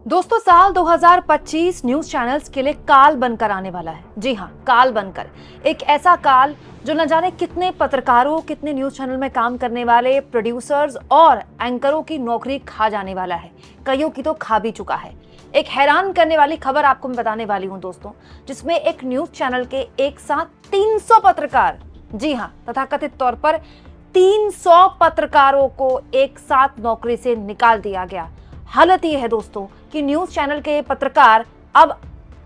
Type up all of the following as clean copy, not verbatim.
दोस्तों, साल 2025 news channels के लिए काल बनकर आने वाला है। जी हाँ, काल बनकर। एक ऐसा काल जो न जाने कितने पत्रकारों, कितने न्यूज चैनल में काम करने वाले प्रोड्यूसर्स और एंकरों की नौकरी खा जाने वाला है। कईयों की तो खा भी चुका है। एक हैरान करने वाली खबर आपको मैं बताने वाली हूँ दोस्तों, जिसमें एक न्यूज चैनल के एक साथ 300 पत्रकार, जी हाँ, तथाकथित तौर पर 300 पत्रकारों को एक साथ नौकरी से निकाल दिया गया। हालत यह है दोस्तों कि न्यूज चैनल के पत्रकार अब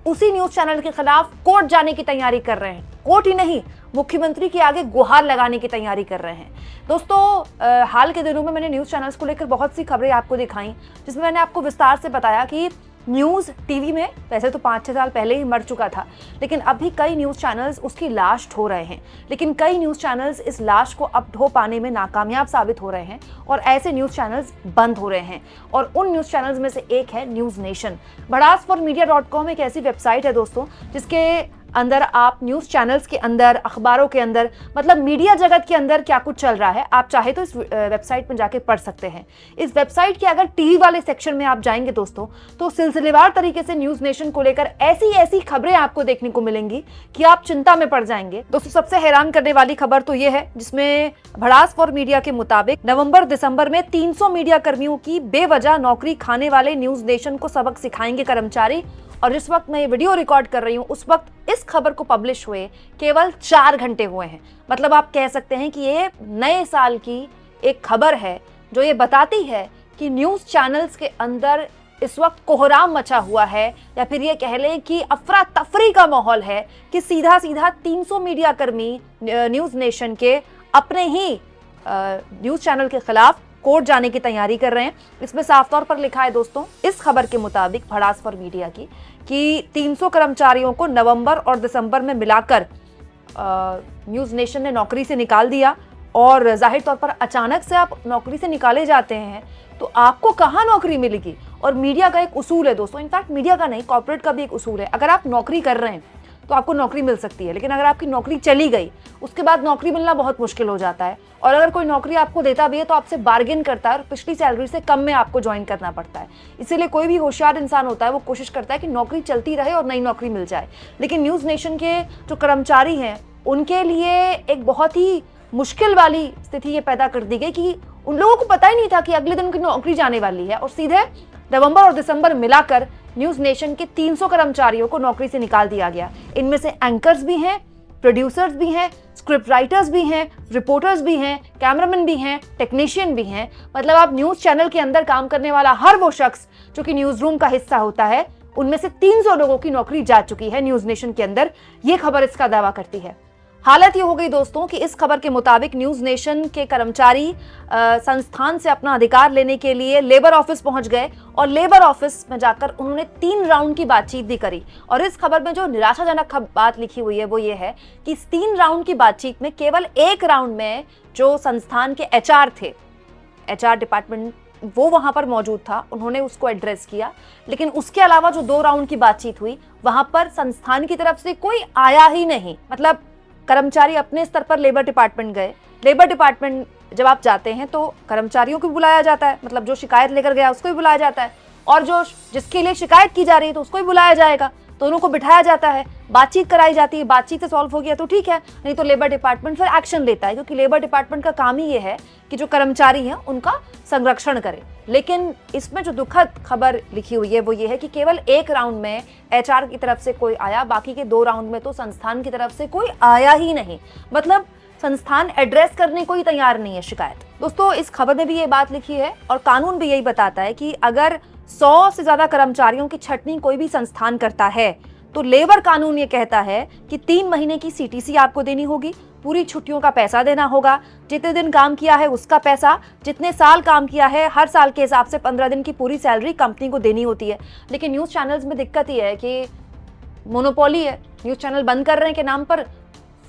उसी न्यूज चैनल के खिलाफ कोर्ट जाने की तैयारी कर रहे हैं। कोर्ट ही नहीं, मुख्यमंत्री के आगे गुहार लगाने की तैयारी कर रहे हैं। दोस्तों, हाल के दिनों में मैंने न्यूज चैनल्स को लेकर बहुत सी खबरें आपको दिखाई, जिसमें मैंने आपको विस्तार से बताया कि न्यूज टीवी में वैसे तो 5-6 साल पहले ही मर चुका था, लेकिन अभी कई न्यूज चैनल्स उसकी लाश ढो रहे हैं। लेकिन कई न्यूज चैनल्स इस लाश को अब ढो पाने में नाकामयाब साबित हो रहे हैं और ऐसे न्यूज चैनल्स बंद हो रहे हैं। और उन न्यूज चैनल्स में से एक है न्यूज नेशन। bhadasformedia.com एक ऐसी वेबसाइट है दोस्तों, जिसके अंदर आप न्यूज चैनल्स के अंदर, अखबारों के अंदर, मतलब मीडिया जगत के अंदर क्या कुछ चल रहा है, आप चाहे तो इस वेबसाइट में जाके पढ़ सकते हैं। इस वेबसाइट के अगर टीवी वाले सेक्शन में आप जाएंगे दोस्तों, तो सिलसिलेवार तरीके से न्यूज नेशन को लेकर ऐसी ऐसी खबरें आपको देखने को मिलेंगी कि आप चिंता में पड़ जाएंगे। दोस्तों, सबसे हैरान करने वाली खबर तो ये है, जिसमें भड़ास फॉर मीडिया के मुताबिक नवंबर दिसंबर में 300 मीडिया कर्मियों की बेवजह नौकरी खाने वाले न्यूज नेशन को सबक सिखाएंगे कर्मचारी। और जिस वक्त मैं ये वीडियो रिकॉर्ड कर रही हूँ, उस वक्त इस खबर को पब्लिश हुए केवल 4 घंटे हुए हैं। मतलब आप कह सकते हैं कि ये नए साल की एक खबर है जो ये बताती है कि न्यूज चैनल्स के अंदर इस वक्त कोहराम मचा हुआ है, या फिर ये कह लें कि अफरा तफरी का माहौल है कि सीधा सीधा 300 मीडिया कर्मी न्यूज नेशन के अपने ही न्यूज चैनल के खिलाफ कोर्ट जाने की तैयारी कर रहे हैं। इसमें साफ तौर पर लिखा है दोस्तों, इस खबर के मुताबिक भड़ास फॉर मीडिया की, कि 300 कर्मचारियों को नवंबर और दिसंबर में मिलाकर न्यूज नेशन ने नौकरी से निकाल दिया। और जाहिर तौर पर अचानक से आप नौकरी से निकाले जाते हैं तो आपको कहाँ नौकरी मिलेगी। और मीडिया का एक उसूल है दोस्तों, इनफैक्ट मीडिया का नहीं, कॉर्पोरेट का भी एक उसूल है, अगर आप नौकरी कर रहे हैं तो आपको नौकरी मिल सकती है, लेकिन अगर आपकी नौकरी चली गई उसके बाद नौकरी मिलना बहुत मुश्किल हो जाता है। और अगर कोई नौकरी आपको देता भी है तो आपसे बार्गेन करता है और पिछली सैलरी से कम में आपको ज्वाइन करना पड़ता है। इसीलिए कोई भी होशियार इंसान होता है वो कोशिश करता है कि नौकरी चलती रहे और नई नौकरी मिल जाए। लेकिन न्यूज नेशन के जो कर्मचारी हैं उनके लिए एक बहुत ही मुश्किल वाली स्थिति ये पैदा कर दी गई कि उन लोगों को पता ही नहीं था कि अगले दिन उनकी नौकरी जाने वाली है, और सीधे नवंबर और दिसंबर मिलाकर न्यूज नेशन के 300 कर्मचारियों को नौकरी से निकाल दिया गया। इनमें से एंकर्स भी हैं, प्रोड्यूसर्स भी हैं, स्क्रिप्ट राइटर्स भी हैं, रिपोर्टर्स भी हैं, कैमरामैन भी हैं, टेक्नीशियन भी हैं। मतलब आप न्यूज चैनल के अंदर काम करने वाला हर वो शख्स जो कि न्यूज रूम का हिस्सा होता है, उनमें से 300 लोगों की नौकरी जा चुकी है न्यूज नेशन के अंदर। ये खबर इसका दावा करती है। हालत ये हो गई दोस्तों कि इस खबर के मुताबिक न्यूज नेशन के कर्मचारी संस्थान से अपना अधिकार लेने के लिए लेबर ऑफिस पहुंच गए, और लेबर ऑफिस में जाकर उन्होंने 3 राउंड की बातचीत भी करी। और इस खबर में जो निराशाजनक बात लिखी हुई है वो ये है कि इस 3 राउंड की बातचीत में केवल एक राउंड में जो संस्थान के एचआर थे, एचआर डिपार्टमेंट, वो वहां पर मौजूद था, उन्होंने उसको एड्रेस किया। लेकिन उसके अलावा जो 2 राउंड की बातचीत हुई वहां पर संस्थान की तरफ से कोई आया ही नहीं। मतलब कर्मचारी अपने स्तर पर लेबर डिपार्टमेंट गए। लेबर डिपार्टमेंट जब आप जाते हैं तो कर्मचारियों को भी बुलाया जाता है, मतलब जो शिकायत लेकर गया उसको भी बुलाया जाता है, और जो जिसके लिए शिकायत की जा रही है तो उसको भी बुलाया जाएगा। दोनों को बिठाया जाता है, बातचीत कराई जाती है, बातचीत से सॉल्व हो गया तो ठीक है, नहीं तो लेबर डिपार्टमेंट फिर एक्शन लेता है, क्योंकि लेबर डिपार्टमेंट का काम ही ये है कि जो कर्मचारी हैं उनका संरक्षण करे। लेकिन इसमें जो दुखद खबर लिखी हुई है वो ये है कि केवल एक राउंड में एचआर की तरफ से कोई आया, बाकी के 2 राउंड में तो संस्थान की तरफ से कोई आया ही नहीं। मतलब संस्थान एड्रेस करने को ही तैयार नहीं है शिकायत। दोस्तों, इस खबर में भी ये बात लिखी है और कानून भी यही बताता है कि अगर 100 से ज्यादा कर्मचारियों की छंटनी कोई भी संस्थान करता है तो लेबर कानून ये कहता है कि 3 महीने की सीटीसी आपको देनी होगी, पूरी छुट्टियों का पैसा देना होगा, जितने दिन काम किया है उसका पैसा, जितने साल काम किया है हर साल के हिसाब से 15 दिन की पूरी सैलरी कंपनी को देनी होती है। लेकिन न्यूज चैनल्स में दिक्कत ये है कि मोनोपोली है, न्यूज चैनल बंद कर रहे हैं के नाम पर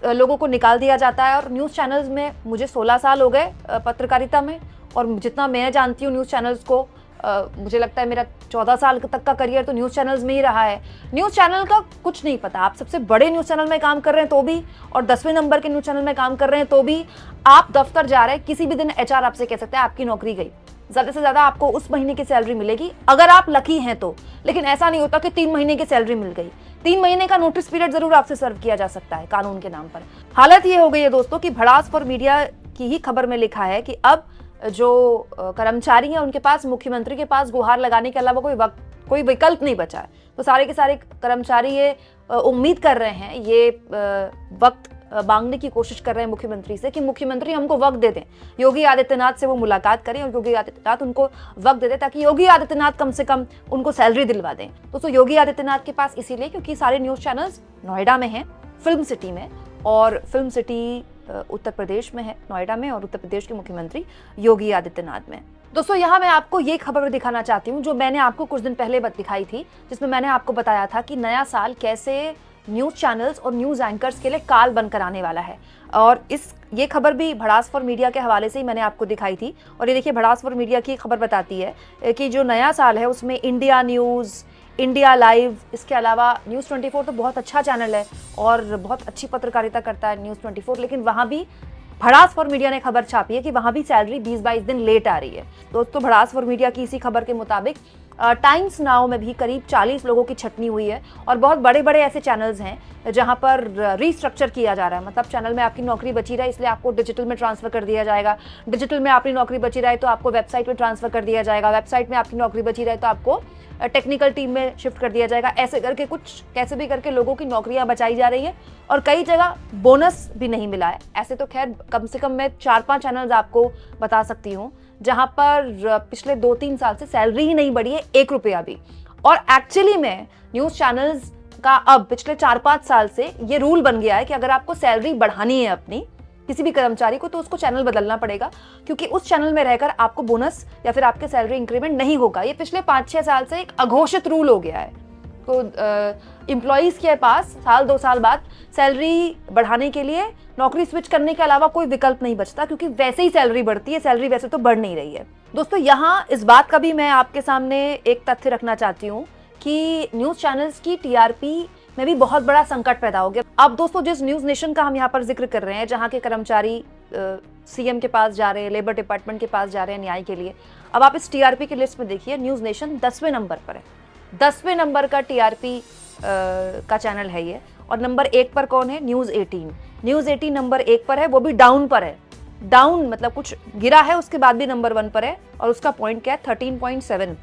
लोगों को निकाल दिया जाता है। और न्यूज चैनल्स में मुझे 16 साल हो गए पत्रकारिता में, और जितना मैं जानती हूँ न्यूज चैनल्स को, मुझे लगता है मेरा 14 साल तक का करियर तो न्यूज़ चैनल्स में ही रहा है। न्यूज़ चैनल का कुछ नहीं पता, आप सबसे बड़े न्यूज़ चैनल में काम कर रहे हैं तो भी, और 10वें नंबर के न्यूज़ चैनल में काम कर रहे हैं तो भी, आप दफ्तर जा रहे हैं, किसी भी दिन एचआर आपसे कह सकता है आपकी नौकरी गई। ज़्यादा से ज़्यादा आपको उस महीने की सैलरी मिलेगी अगर आप लकी हैं तो। लेकिन ऐसा नहीं होता कि 3 महीने की सैलरी मिल गई। 3 महीने का नोटिस पीरियड जरूर आपसे सर्व किया जा सकता है कानून के नाम पर। हालत ये हो गई है दोस्तों कि भड़ास फॉर मीडिया की ही खबर में लिखा है कि अब जो कर्मचारी हैं उनके पास मुख्यमंत्री के पास गुहार लगाने के अलावा कोई विकल्प नहीं बचा है। तो सारे के सारे कर्मचारी ये उम्मीद कर रहे हैं, ये वक्त मांगने की कोशिश कर रहे हैं मुख्यमंत्री से कि मुख्यमंत्री हमको वक्त दे दें, योगी आदित्यनाथ से वो मुलाकात करें और योगी आदित्यनाथ उनको वक्त दे दें ताकि योगी आदित्यनाथ कम से कम उनको सैलरी दिलवा दें। दोस्तों योगी आदित्यनाथ के पास इसीलिए क्योंकि सारे न्यूज़ चैनल्स नोएडा में हैं, फिल्म सिटी में, और फिल्म सिटी उत्तर प्रदेश में है, नोएडा में, और उत्तर प्रदेश के मुख्यमंत्री योगी आदित्यनाथ में। दोस्तों यहाँ मैं आपको ये खबर दिखाना चाहती हूँ जो मैंने आपको कुछ दिन पहले दिखाई थी, जिसमें मैंने आपको बताया था कि नया साल कैसे न्यूज़ चैनल्स और न्यूज़ एंकर्स के लिए काल बनकर आने वाला है। और ये खबर भी भड़ास फॉर मीडिया के हवाले से ही मैंने आपको दिखाई थी। और ये देखिए भड़ास फॉर मीडिया की खबर बताती है कि जो नया साल है उसमें इंडिया न्यूज़, इंडिया लाइव, इसके अलावा न्यूज़ 24 तो बहुत अच्छा चैनल है और बहुत अच्छी पत्रकारिता करता है न्यूज़ 24, लेकिन वहाँ भी भड़ास फॉर मीडिया ने खबर छापी है कि वहाँ भी सैलरी 20-22 दिन लेट आ रही है। दोस्तों भड़ास फॉर मीडिया की इसी खबर के मुताबिक टाइम्स नाउ में भी करीब 40 लोगों की छटनी हुई है और बहुत बड़े बड़े ऐसे चैनल्स हैं जहां पर रीस्ट्रक्चर किया जा रहा है। मतलब चैनल में आपकी नौकरी बची रहे इसलिए आपको डिजिटल में ट्रांसफर कर दिया जाएगा, डिजिटल में आपकी नौकरी बची रहे तो आपको वेबसाइट में ट्रांसफर कर दिया जाएगा, वेबसाइट में आपकी नौकरी बची रहे तो आपको टेक्निकल टीम में शिफ्ट कर दिया जाएगा। ऐसे करके कुछ कैसे भी करके लोगों की नौकरियां बचाई जा रही है और कई जगह बोनस भी नहीं मिला है। ऐसे तो खैर कम से कम मैं 4-5 चैनल्स आपको बता सकती हूँ जहां पर पिछले 2-3 साल से सैलरी ही नहीं बढ़ी है 1 रुपया भी। और एक्चुअली में न्यूज़ चैनल्स का अब पिछले 4-5 साल से ये रूल बन गया है कि अगर आपको सैलरी बढ़ानी है अपनी किसी भी कर्मचारी को तो उसको चैनल बदलना पड़ेगा, क्योंकि उस चैनल में रहकर आपको बोनस या फिर आपके सैलरी इंक्रीमेंट नहीं होगा। ये पिछले 5-6 साल से एक अघोषित रूल हो गया है। तो एम्प्लॉइज़ के पास साल 2 साल बाद सैलरी बढ़ाने के लिए नौकरी स्विच करने के अलावा कोई विकल्प नहीं बचता, क्योंकि वैसे ही सैलरी बढ़ती है, सैलरी वैसे तो बढ़ नहीं रही है। दोस्तों यहाँ इस बात का भी मैं आपके सामने एक तथ्य रखना चाहती हूँ कि न्यूज़ चैनल्स की टीआरपी में भी बहुत बड़ा संकट पैदा हो गया। अब दोस्तों जिस न्यूज़ नेशन का हम यहाँ पर जिक्र कर रहे हैं, जहाँ के कर्मचारी सीएम के पास जा रहे हैं, लेबर डिपार्टमेंट के पास जा रहे हैं न्याय के लिए, अब आप इस टीआरपी की लिस्ट में देखिए न्यूज़ नेशन 10वें नंबर पर है। 10वें नंबर का टीआरपी का चैनल है ये। और नंबर 1 पर कौन है? न्यूज़ 18। न्यूज़ 18 नंबर 1 पर है, वो भी डाउन पर है। डाउन मतलब कुछ गिरा है, उसके बाद भी नंबर 1 पर है और उसका पॉइंट क्या है? 13.7।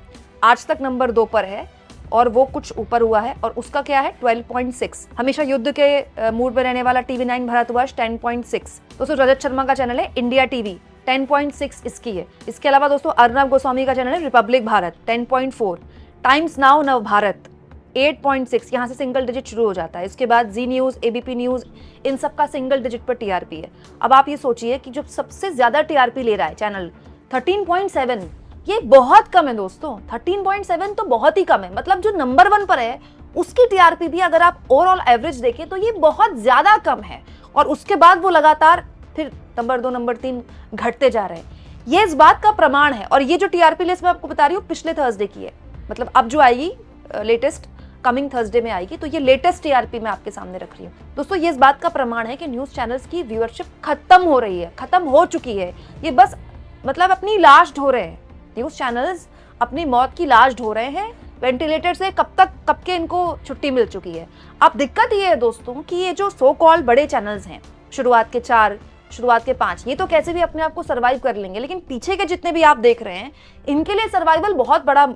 आज तक नंबर 2 पर है और वो कुछ ऊपर हुआ है और उसका क्या है? 12.6। हमेशा युद्ध के मूड में रहने वाला TV9 भारतवर्ष 10.6। दोस्तों रजत शर्मा का चैनल है इंडिया टीवी, 10.6 इसकी है। इसके अलावा दोस्तों अर्नब गोस्वामी का चैनल है रिपब्लिक भारत, 10.4। टाइम्स नाउ नव भारत 8.6, यहाँ से सिंगल डिजिट शुरू हो जाता है। इसके बाद जी न्यूज़, एबीपी न्यूज़, इन सब का सिंगल डिजिट पर टीआरपी है। अब आप ये सोचिए कि जो सबसे ज्यादा टीआरपी ले रहा है चैनल 13.7, ये बहुत कम है दोस्तों। 13.7 तो बहुत ही कम है। मतलब जो नंबर 1 पर है उसकी टीआरपी भी अगर आप ओवरऑल एवरेज देखें तो ये बहुत ज्यादा कम है और उसके बाद वो लगातार फिर नंबर 2, नंबर 3 घटते जा रहे हैं। ये इस बात का प्रमाण है। और ये जो टीआरपी लिस्ट मैं आपको बता रही हूँ पिछले थर्सडे की है, मतलब अब जो आएगी लेटेस्ट कमिंग थर्सडे में आएगी, तो ये लेटेस्ट टीआरपी मैं आपके सामने रख रही हूँ। दोस्तों ये इस बात का प्रमाण है कि न्यूज़ चैनल्स की व्यूअरशिप खत्म हो रही है, खत्म हो चुकी है। ये बस मतलब अपनी लाश ढो रहे हैं। न्यूज़ चैनल्स अपनी मौत की लाश ढो रहे हैं। वेंटिलेटर से कब के इनको छुट्टी मिल चुकी है। अब दिक्कत ये है दोस्तों कि ये जो सो कॉल्ड बड़े चैनल्स हैं, शुरुआत के 4, शुरुआत के 5, ये तो कैसे भी अपने आप को सर्वाइव कर लेंगे, लेकिन पीछे के जितने भी आप देख रहे हैं इनके लिए सर्वाइवल बहुत बड़ा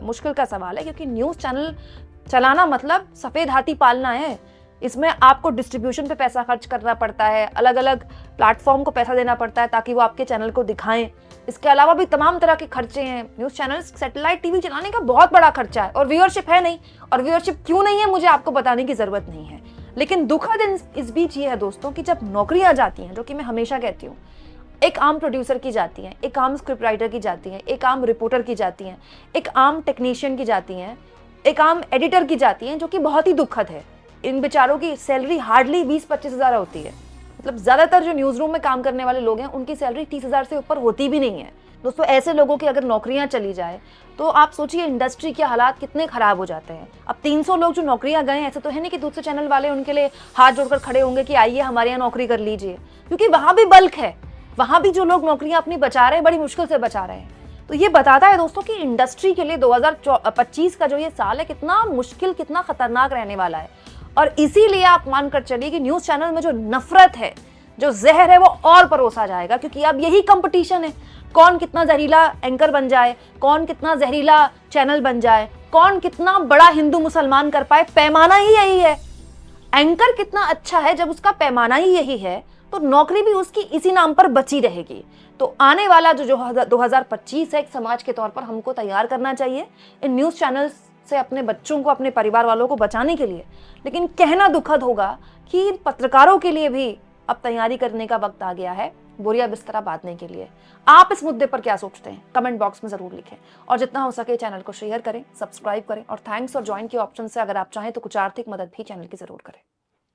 मुश्किल का सवाल है, क्योंकि न्यूज़ चैनल चलाना मतलब सफ़ेद हाथी पालना है। इसमें आपको डिस्ट्रीब्यूशन पे पैसा खर्च करना पड़ता है, अलग अलग प्लेटफॉर्म को पैसा देना पड़ता है ताकि वो आपके चैनल को दिखाएं। इसके अलावा भी तमाम तरह के खर्चे हैं। न्यूज़ चैनल्स सैटेलाइट टीवी चलाने का बहुत बड़ा खर्चा है और व्यूअरशिप है नहीं। और व्यूअरशिप क्यों नहीं है मुझे आपको बताने की ज़रूरत नहीं है। लेकिन दुखद इस बीच ये है दोस्तों कि जब नौकरियाँ जाती हैं, जो कि मैं हमेशा कहती हूँ, एक आम प्रोड्यूसर की जाती हैं, एक आम स्क्रिप्ट राइटर की जाती हैं, एक आम रिपोर्टर की जाती हैं, एक आम टेक्नीशियन की जाती हैं, एक आम एडिटर की जाती हैं, जो कि बहुत ही दुखद है। इन बेचारों की सैलरी हार्डली 20-25 हज़ार होती है। मतलब ज़्यादातर जो न्यूज़ रूम में काम करने वाले लोग हैं उनकी सैलरी 30 हज़ार से ऊपर होती भी नहीं है। दोस्तों ऐसे लोगों की अगर नौकरियां चली जाए तो आप सोचिए इंडस्ट्री के हालात कितने ख़राब हो जाते हैं। अब 300 लोग जो नौकरियां गए, ऐसे तो है नहीं कि दूसरे चैनल वाले उनके लिए हाथ जोड़कर खड़े होंगे कि आइए हमारे यहाँ नौकरी कर लीजिए, क्योंकि वहाँ भी बल्क है। वहाँ भी जो लोग नौकरियां अपनी बचा रहे हैं बड़ी मुश्किल से बचा रहे हैं। तो ये बताता है दोस्तों कि इंडस्ट्री के लिए 2025 का जो ये साल है कितना मुश्किल, कितना खतरनाक रहने वाला है। और इसीलिए आप मानकर चलिए कि न्यूज चैनल में जो नफरत है, जो जहर है, वो और परोसा जाएगा, क्योंकि अब यही कंपटीशन है। कौन कितना जहरीला एंकर बन जाए, कौन कितना जहरीला चैनल बन जाए, कौन कितना बड़ा हिंदू मुसलमान कर पाए, पैमाना ही यही है। एंकर कितना अच्छा है, जब उसका पैमाना ही यही है तो नौकरी भी उसकी इसी नाम पर बची रहेगी। तो आने वाला जो 2025 है, एक समाज के तौर पर हमको तैयार करना चाहिए इन न्यूज़ चैनल्स से अपने बच्चों को, अपने परिवार वालों को बचाने के लिए। लेकिन कहना दुखद होगा कि इन पत्रकारों के लिए भी अब तैयारी करने का वक्त आ गया है, बोरिया बिस्तरा बांधने के लिए। आप इस मुद्दे पर क्या सोचते हैं, कमेंट बॉक्स में जरूर लिखें। और जितना हो सके चैनल को शेयर करें, सब्सक्राइब करें, और थैंक्स और ज्वाइन के ऑप्शन से अगर आप चाहें तो कुछ आर्थिक मदद भी चैनल की जरूर करें।